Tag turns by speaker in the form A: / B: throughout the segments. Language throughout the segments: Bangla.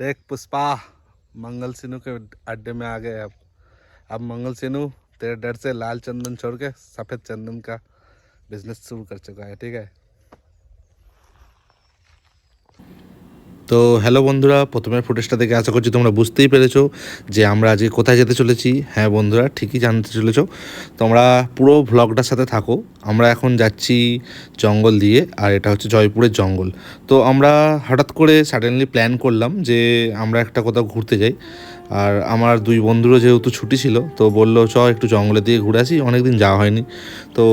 A: देख पुष्पा, मंगल सिन्नू के अड्डे में आ गए। अब मंगल सिन्नू तेरे डर से लाल चंदन छोड़ के सफेद चंदन का बिजनेस शुरू कर चुका है। ठीक है। তো হ্যালো বন্ধুরা, প্রথমে ফুটেজটা দেখে আশা করছি তোমরা বুঝতেই পেরেছো যে আমরা আজকে কোথায় যেতে চলেছি। হ্যাঁ বন্ধুরা, ঠিকই জানতে চলেছো। তোমরা পুরো ভ্লগটার সাথে থাকো। আমরা এখন যাচ্ছি জঙ্গল দিয়ে, আর এটা হচ্ছে জয়পুরের জঙ্গল। তো আমরা হঠাৎ করে সাডেনলি প্ল্যান করলাম যে আমরা একটা কোথাও ঘুরতে যাই। আর আমার দুই বন্ধুরও যেহেতু ছুটি ছিল, তো বললো চ একটু জঙ্গলের দিকে ঘুরে আসি, অনেকদিন যাওয়া হয়নি। তো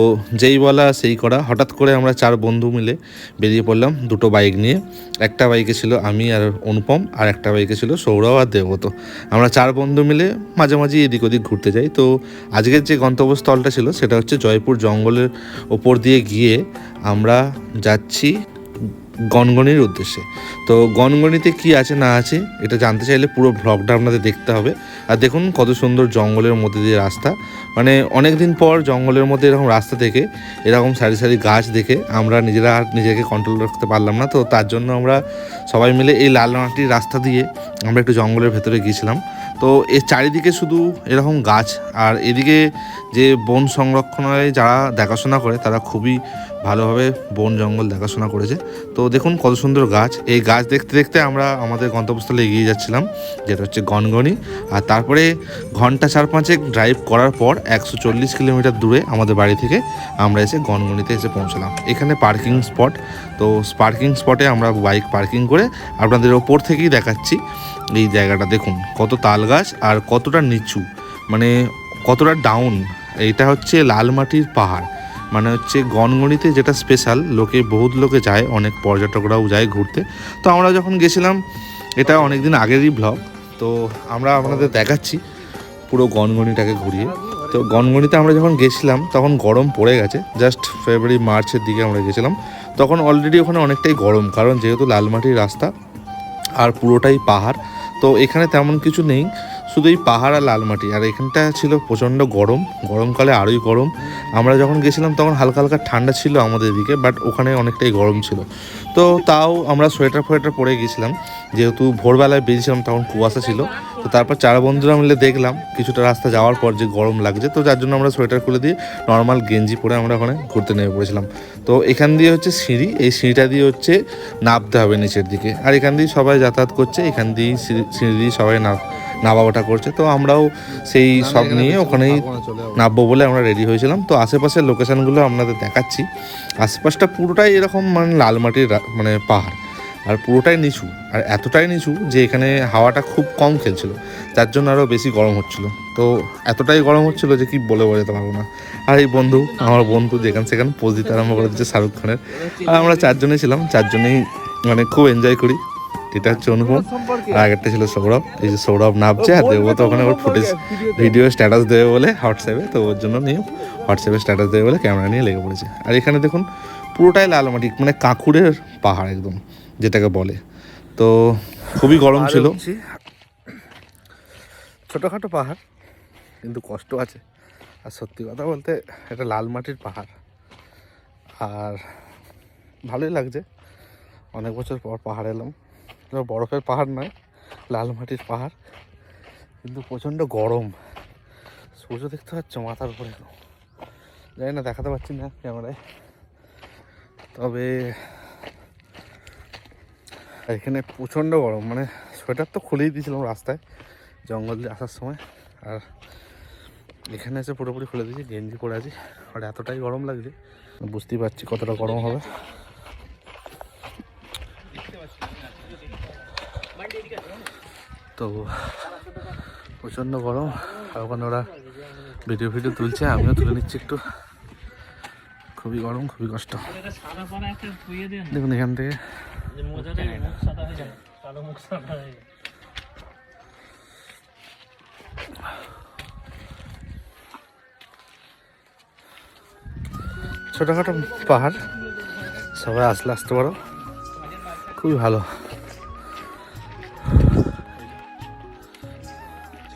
A: যেই বলা সেই করা, হঠাৎ করে আমরা চার বন্ধু মিলে বেরিয়ে পড়লাম দুটো বাইক নিয়ে। একটা বাইকে ছিল আমি আর অনুপম, আর একটা বাইকে ছিল সৌরভ আর দেবব্রত। আমরা চার বন্ধু মিলে মাঝে মাঝে এদিক ওদিক ঘুরতে যাই। তো আজকের যে গন্তব্যস্থলটা ছিল সেটা হচ্ছে জয়পুর জঙ্গলের ওপর দিয়ে গিয়ে আমরা যাচ্ছি গনগনির উদ্দেশ্যে। তো গনগনিতে কি আছে না আছে এটা জানতে চাইলে পুরো ভ্লগটা আপনাদের দেখতে হবে। আর দেখুন কত সুন্দর জঙ্গলের মধ্যে দিয়ে রাস্তা, মানে অনেক দিন পর জঙ্গলের মধ্যে এরকম রাস্তা দেখে, এরকম সারি সারি গাছ দেখে আমরা নিজেরা আর নিজেকে কন্ট্রোল রাখতে পারলাম না। তো তার জন্য আমরা সবাই মিলে এই লাল মাটির রাস্তা দিয়ে আমরা একটু জঙ্গলের ভেতরে গিয়েছিলাম। তো এর চারিদিকে শুধু এরকম গাছ, আর এদিকে যে বন সংরক্ষণালয়ে যারা দেখাশোনা করে তারা খুবই ভালোভাবে বন জঙ্গল দেখাশোনা করেছে। তো দেখুন কত সুন্দর গাছ। এই গাছ দেখতে দেখতে আমরা আমাদের গন্তব্যস্থলে এগিয়ে যাচ্ছিলাম, যেটা হচ্ছে গনগনি। আর তারপরে ঘন্টা 4-5 ড্রাইভ করার পর 140 কিলোমিটার দূরে আমাদের বাড়ি থেকে আমরা এসে গনগনিতে এসে পৌঁছলাম। এখানে পার্কিং স্পট। তো পার্কিং স্পটে আমরা বাইক পার্কিং করে আপনাদের ওপর থেকেই দেখাচ্ছি এই জায়গাটা। দেখুন কত তাল গাছ আর কতটা নিচু, মানে কতটা ডাউন। এইটা হচ্ছে লাল মাটির পাহাড়, মানে হচ্ছে গনগনিতে যেটা স্পেশাল, বহুত লোকে যায়, অনেক পর্যটকরাও যায় ঘুরতে। তো আমরা যখন গেছিলাম, এটা অনেক দিন আগেরই ব্লগ, তো আমরা আপনাদের দেখাচ্ছি পুরো গনগনিটাকে ঘুরিয়ে। তো গনগনিতে আমরা যখন গেছিলাম তখন গরম পড়ে গেছে, জাস্ট ফেব্রুয়ারি মার্চের দিকে আমরা গেছিলাম। তখন অলরেডি ওখানে অনেকটাই গরম, কারণ যেহেতু লাল মাটির রাস্তা আর পুরোটাই পাহাড়। তো এখানে তেমন কিছু নেই, শুধু এই পাহাড় আর লাল মাটি। আর এখানটা ছিল প্রচণ্ড গরম, গরমকালে আরোই গরম। আমরা যখন গেছিলাম তখন হালকা হালকা ঠান্ডা ছিল আমাদের দিকে, বাট ওখানে অনেকটাই গরম ছিল। তো তাও আমরা সোয়েটার ফোয়েটার পরে গেছিলাম, যেহেতু ভোরবেলায় বেরিয়েছিলাম তখন কুয়াশা ছিল। তো তারপর চার বন্ধুরা মিলে দেখলাম কিছুটা রাস্তা যাওয়ার পর যে গরম লাগছে, তো যার জন্য আমরা সোয়েটার খুলে দিয়ে নর্মাল গেঞ্জি পরে আমরা ওখানে ঘুরতে নেমে পড়েছিলাম। তো এখান দিয়ে হচ্ছে সিঁড়ি, এই সিঁড়িটা দিয়ে হচ্ছে নামতে হবে নিচের দিকে। আর এখান দিয়ে সবাই যাতায়াত করছে, এখান দিয়েই সিঁড়ি দিয়ে সবাই নামা ওঠা করছে। তো আমরাও সেই সব নিয়ে ওখানেই নামবো বলে আমরা রেডি হয়েছিলাম। তো আশেপাশের লোকেশানগুলো আপনাদের দেখাচ্ছি। আশেপাশটা পুরোটাই এরকম মানে লাল মাটির মানে পাহাড়, আর পুরোটাই নিচু, আর এতটাই নিচু যে এখানে হাওয়াটা খুব কম খেলছিল, যার জন্য আরও বেশি গরম হচ্ছিল। তো এতটাই গরম হচ্ছিল যে কি বলে বোঝাতে পারবো না। আর এই আমার বন্ধু যেখানে সেখানে পোজ দিতে আরম্ভ করে দিচ্ছে শাহরুখ খানের। আর আমরা চারজনেই ছিলাম, চারজনেই মানে খুব এনজয় করি। এটা হচ্ছে অনুপম, আর আগেরটা ছিল সৌরভ। এই যে সৌরভ নামছে, আর দেবব্রত ওখানে ওর ফুটেজ ভিডিও স্ট্যাটাস দেবে বলে হোয়াটসঅ্যাপে, তো ওর জন্য নিয়ে হোয়াটসঅ্যাপে স্ট্যাটাস দেবে বলে ক্যামেরা নিয়ে লেগে পড়েছে। আর এখানে দেখুন পুরোটাই লাল মাটি, মানে কাঁকুড়ের পাহাড় একদম যেটাকে বলে। তো খুবই গরম ছিল, ছোটোখাটো পাহাড় কিন্তু কষ্ট আছে। আর সত্যি কথা বলতে এটা লাল মাটির পাহাড়, আর ভালোই লাগছে। অনেক বছর পর পাহাড় এলাম, বরফের পাহাড় নয়, লাল মাটির পাহাড়, কিন্তু প্রচণ্ড গরম। সূর্য দেখতে পাচ্ছ মাথার উপরে, জানি না দেখাতে পারছি না ক্যামেরায়, তবে এখানে প্রচণ্ড গরম। মানে সোয়েটার তো খুলেই দিয়েছিলাম রাস্তায় জঙ্গল দিয়ে আসার সময়, আর এখানে এসে পুরোপুরি খুলে দিয়েছি, গেঞ্জি পরে আছি। আর এতটাই গরম লাগছে, বুঝতেই পারছি কতটা গরম হবে। তো প্রচণ্ড গরম, আর ওখানে ওরা ভিডিও তুলছে, আমিও তুলে নিচ্ছি একটু। খুবই গরম, খুবই কষ্ট। দেখুন এখান থেকে ছোটোখাটো পাহাড়, সবাই আসতে পারো, খুবই ভালো।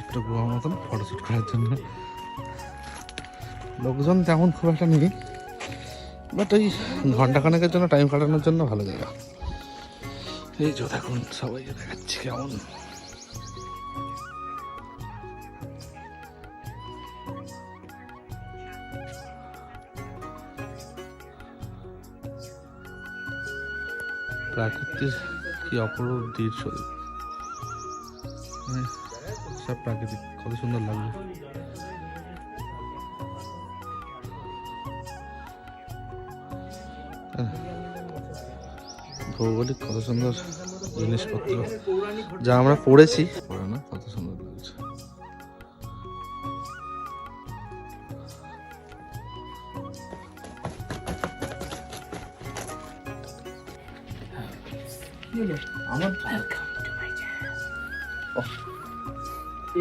A: একটু গুহার মতন ফটোশ্যুট করার জন্য লোকজন তেমন খুব একটা নেই, বাট ওই ঘন্টাখানেকের জন্য টাইম কাটানোর জন্য ভালো জায়গা। এই যে দেখুন সবাইকে দেখাচ্ছি কেমন প্রাকৃতিক কি অপরূপ দৃশ্য, সব প্রাকৃতিক, কত সুন্দর লাগবে। ভৌগোলিক কত সুন্দর জিনিসপত্র যা আমরা পড়েছি, না কত সুন্দর লাগছে।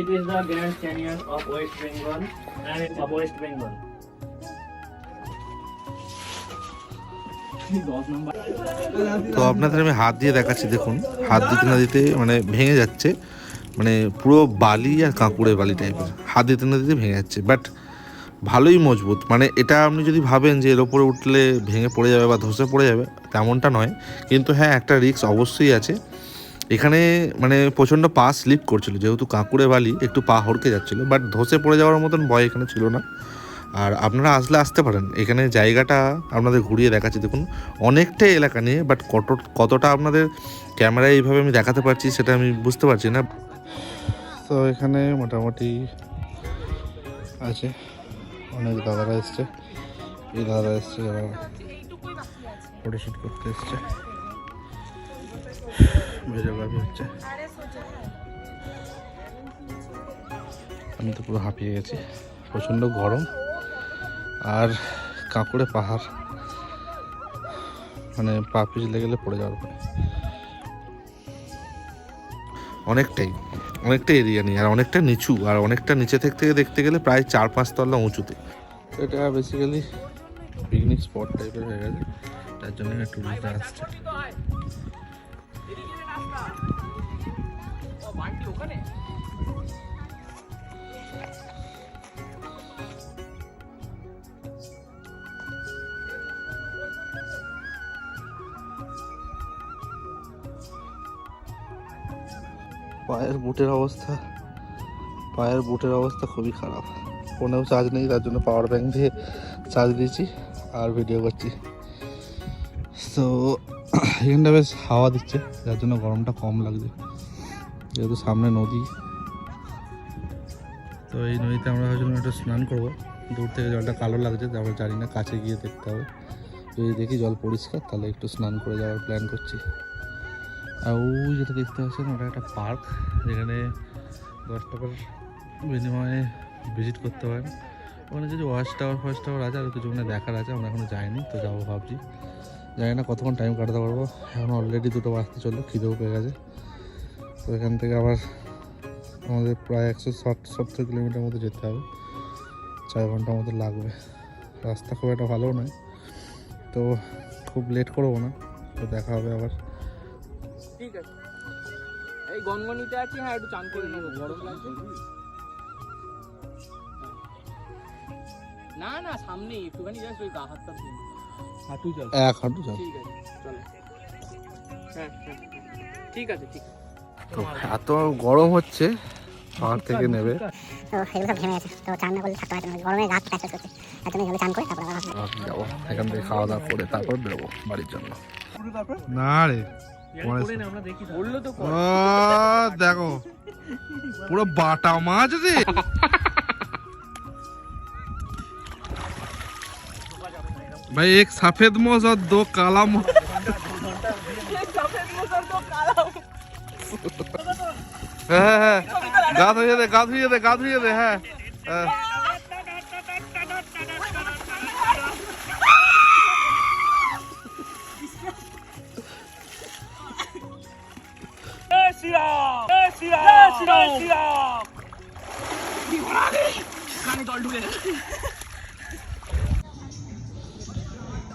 B: It is the Grand Canyon of West Bengal and it's of West Bengal.
A: তো আপনাদের আমি হাত দিয়ে দেখাচ্ছি, দেখুন হাত দিতে না দিতে মানে ভেঙে যাচ্ছে, মানে পুরো বালি আর কাঁকুড়ে বালি টাইপের, হাত দিতে না দিতে ভেঙে যাচ্ছে, বাট ভালোই মজবুত। মানে এটা আপনি যদি ভাবেন যে এর ওপরে উঠলে ভেঙে পড়ে যাবে বা ধসে পড়ে যাবে, তেমনটা নয়, কিন্তু হ্যাঁ একটা রিস্ক অবশ্যই আছে এখানে। মানে প্রচণ্ড পা স্লিপ করছিল, যেহেতু কাঁকুড়ে বালি একটু পা হড়কে যাচ্ছিলো, বাট ধসে পড়ে যাওয়ার মতন ভয় এখানে ছিল না। আর আপনারা আসতে পারেন, এখানে জায়গাটা আপনাদের ঘুরিয়ে দেখাচ্ছি, দেখুন অনেকটাই এলাকা নিয়ে, বাট কতটা আপনাদের ক্যামেরায় এইভাবে আমি দেখাতে পারছি সেটা আমি বুঝতে পারছি না। তো এখানে মোটামুটি আছে, অনেক দাদারা এসছে, এই দাদারা এসছে যারা ফটোশ্যুট করতে এসছে, ভিডিওগ্রাফি হচ্ছে। আমি তো পুরো হাঁপিয়ে গেছি, প্রচণ্ড গরম আর কাঁকুড়ে পাহাড়, মানে পা পিছলে গেলে পড়ে যাওয়ার পরে অনেকটা এরিয়া নিয়ে, আর অনেকটা নিচু, আর অনেকটা নিচে থেকে দেখতে গেলে প্রায় 4-5 তলা উঁচুতে। এটা বেসিক্যালি পিকনিক স্পট টাইপের হয়ে গেছে, তার জন্য টুরিস্টরা আসছে। পায়ের বুটের অবস্থা খুবই খারাপ, ফোনেও চার্জ নেই, তার জন্য পাওয়ার ব্যাংক দিয়ে চার্জ দিয়েছি আর ভিডিও করছি। তো এখানটা বেশ হাওয়া দিচ্ছে, যার জন্য গরমটা কম লাগছে, যেহেতু সামনে নদী। তো এই নদীতে আমরা ভাবছিলাম একটু স্নান করবো, দূর থেকে জলটা কালো লাগছে, তারপর জানি না, কাছে গিয়ে দেখতে হবে, যদি দেখি জল পরিষ্কার তাহলে একটু স্নান করে যাওয়ার প্ল্যান করছি। আর ওই যেটা দেখতে পাচ্ছেন ওটা একটা পার্ক, যেখানে 10 টাকার বিনিময়ে ভিজিট করতে পারেন। ওখানে যদি ওয়াচ টাওয়ার আছে, আর কিছু মানে দেখার আছে, আমরা এখনও যাইনি, তো যাবো ভাবছি। জানি না কতক্ষণ টাইম কাটাতে পারবো, এখন অলরেডি 2টো বাজতে চললো, খিদেও পেয়ে গেছে। তো এখান থেকে আবার আমাদের প্রায় 170 কিলোমিটার মতো যেতে হবে, 4 ঘন্টার মতো লাগবে। রাস্তা খুব একটা ভালো নয়, তো খুব লেট করবো না, তো দেখা হবে আবার।
B: ঠিক আছে, এই গনগনিতে আছি, হ্যাঁ একটু চান করে নেবো, গরম লাগছে। না না সামনে একটুখানি জাস্ট ওই গা হাতটা দিন, হাঁটু চল,
A: এক হাঁটু চল,
B: ঠিক আছে চলো, হ্যাঁ ঠিক আছে ঠিক আছে।
A: তো এত গরম হচ্ছে, পাহাড় থেকে নেবে,
C: তো এগুলো সব ঘেমে গেছে, তো চান না করলে থাকতে পারছে না, গরমে গা প্যাচ করছে, তার জন্য চান করে তারপর
A: যাবো এখান থেকে, খাওয়া দাওয়া করে তারপর বেরোবো বাড়ির জন্য। না রে
B: বললো তো
A: দেখো পুরো বাটা মাছ রে, भाई एक सफेद मोज और 2 काला मोज। गा धुइए दे है।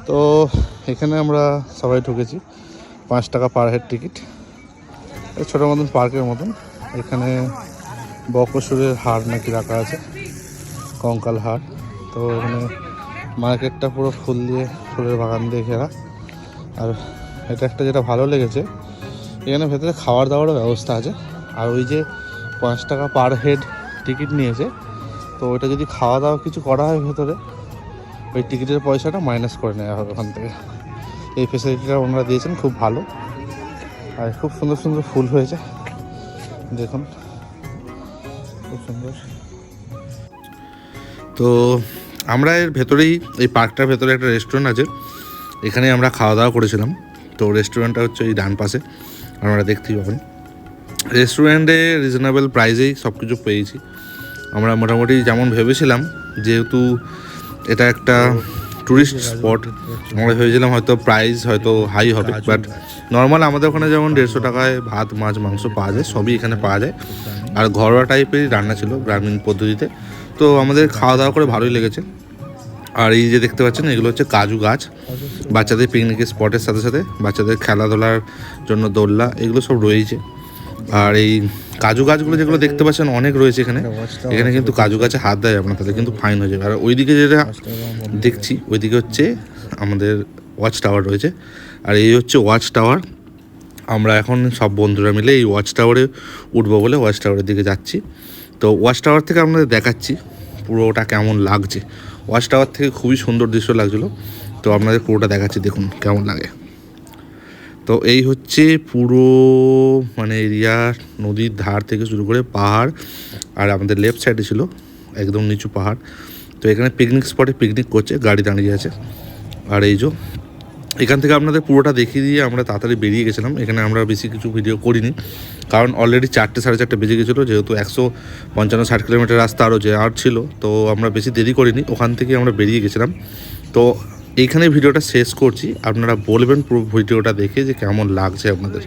A: তো এখানে আমরা সবাই ঢুকেছি, 5 টাকা পার হেড টিকিট, ছোটো মতন পার্কের মতন। এখানে বকসুরের হাড় নাকি রাখা আছে, কঙ্কাল হাড়। তো এখানে মার্কেটটা পুরো ফুলের বাগান দিয়ে ঘেরা। আর এটা একটা যেটা ভালো লেগেছে, এখানে ভেতরে খাওয়ার দাওয়ারও ব্যবস্থা আছে। আর ওই যে 5 টাকা পার হেড টিকিট নিয়েছে, তো ওইটা যদি খাওয়া দাওয়া কিছু করা হয় ভেতরে, ওই টিকিটের পয়সাটা মাইনাস করে নেওয়া হবে ওখান থেকে। এই ফেসিলিটিটা ওনারা দিয়েছেন, খুব ভালো। আর খুব সুন্দর সুন্দর ফুল হয়েছে, দেখুন খুব সুন্দর। তো আমরা এর ভেতরেই, এই পার্কটার ভেতরে একটা রেস্টুরেন্ট আছে, এখানে আমরা খাওয়া দাওয়া করেছিলাম। তো রেস্টুরেন্টটা হচ্ছে এই ডান পাশে, আপনারা দেখতেই পাবেন। রেস্টুরেন্টে রিজনেবল প্রাইসেই সব কিছু পেয়েছি আমরা, মোটামুটি যেমন ভেবেছিলাম। যেহেতু এটা একটা ট্যুরিস্ট স্পট, আমরা ভেবেছিলাম হয়তো প্রাইস হয়তো হাই হবে, বাট নর্মাল আমাদের ওখানে যেমন 150 টাকায় ভাত মাছ মাংস পাওয়া যায়, সবই এখানে পাওয়া যায়। আর ঘরোয়া টাইপেরই রান্না ছিল, গ্রামীণ পদ্ধতিতে। তো আমাদের খাওয়া দাওয়া করে ভালোই লেগেছে। আর এই যে দেখতে পাচ্ছেন, এগুলো হচ্ছে কাজু গাছ, বাচ্চাদের পিকনিকের স্পটের সাথে সাথে বাচ্চাদের খেলাধুলার জন্য দোলনা, এগুলো সব রয়েছে। আর এই কাজু গাছগুলো যেগুলো দেখতে পাচ্ছেন অনেক রয়েছে এখানে। এখানে কিন্তু কাজু গাছে হাত দেয় আপনার, তাহলে কিন্তু ফাইন হয়ে যাবে। আর ওইদিকে যেটা দেখছি, ওইদিকে হচ্ছে আমাদের ওয়াচ টাওয়ার রয়েছে। আর এই হচ্ছে ওয়াচ টাওয়ার। আমরা এখন সব বন্ধুরা মিলে এই ওয়াচ টাওয়ারে উঠবো বলে ওয়াচ টাওয়ারের দিকে যাচ্ছি। তো ওয়াচ টাওয়ার থেকে আপনাদের দেখাচ্ছি পুরোটা কেমন লাগছে। ওয়াচ টাওয়ার থেকে খুবই সুন্দর দৃশ্য লাগছিলো, তো আপনাদের পুরোটা দেখাচ্ছি, দেখুন কেমন লাগে। তো এই হচ্ছে পুরো মানে এরিয়া, নদীর ধার থেকে শুরু করে পাহাড়। আর আমাদের লেফট সাইডে ছিল একদম নিচু পাহাড়। তো এখানে পিকনিক স্পটে পিকনিক করছে, গাড়ি দাঁড়িয়ে আছে। আর এই যে এখান থেকে আপনাদের পুরোটা দেখিয়ে দিয়ে আমরা তাড়াতাড়ি বেরিয়ে গেছিলাম। এখানে আমরা বেশি কিছু ভিডিও করিনি, কারণ অলরেডি 4টে সাড়ে 4টে বেজে গেছিলো। যেহেতু 155-60 কিলোমিটার রাস্তা আরও যে আর ছিল, তো আমরা বেশি দেরি করিনি, ওখান থেকে আমরা বেরিয়ে গেছিলাম। তো এইখানে ভিডিওটা শেষ করছি, আপনারা বলবেন পুরো ভিডিওটা দেখে যে কেমন লাগছে আপনাদের।